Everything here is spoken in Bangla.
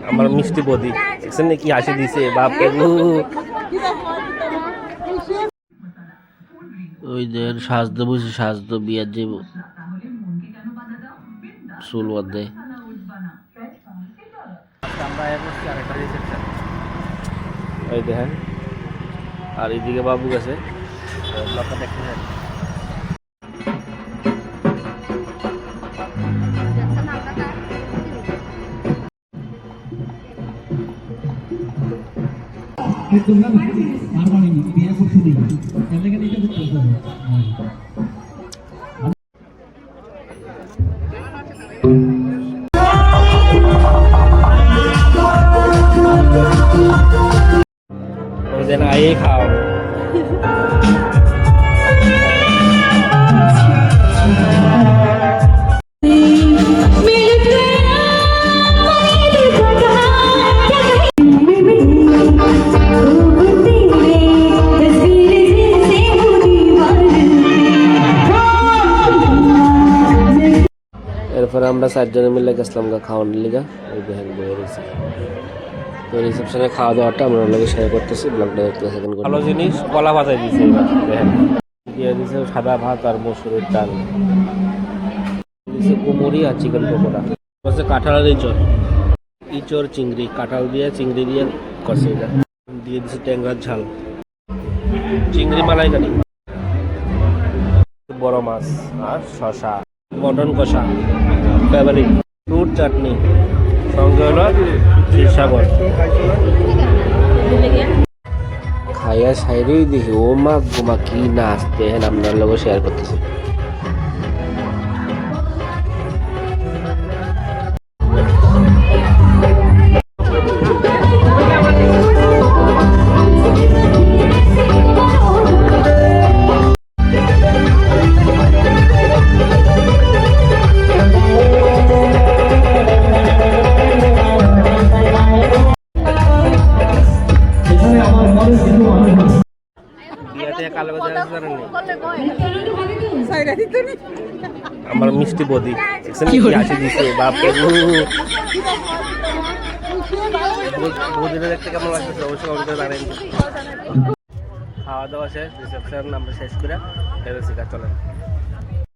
আমার মিষ্টি বদি দেখছেন কি হাসি দিছে বাপরে ওই দের সাজতে বুঝি সাজতো বিয়ার যে চুল বাদে ওই দেখেন আর এইদিকে বাবু গেছে আই খাও এরপরে আমরা 4 জনে মিলে গেছিলাম খাওয়ানোর লিগা ওই দেখেন বয়ে রয়েছে তো রিসেপশনে খাওয়া দাওয়াটা আমরা লগে শেয়ার করতেছি ব্লগটা দেখতে থাকেন ভালো জিনিস কলা ভাজাই দিয়েছে দেখেন দিয়ে দিয়েছে সাদা ভাত আর মসুরের ডাল দিয়েছে কুমড়ি আর চিকেন পকোড়া হচ্ছে কাঁঠালের ইঁচড় চিংড়ি কাঁঠাল দিয়ে চিংড়ি দিয়ে কষে এটা দিয়ে দিয়েছে ট্যাংরার ঝাল চিংড়ি মালাইকারি বড় মাছ আর শশা মটন কষা ফেভারিট ফ্রুট চাটনি সঙ্গে হলো ক্ষীরসাগর খাইয়া সাইরেই দেখি ও মা গোমা কি না আসতে হ্যাঁ আপনার লোক শেয়ার করতেছি আমার মিষ্টি বদি দেখছেন কি হাসি দিছে বাপরে বদিটা দেখতে কেমন লাগতেছে অবশ্যই কমেন্টে জানাবেন খাওয়া দাওয়া শেষ রিসেপশন আমরা শেষ করে চলেন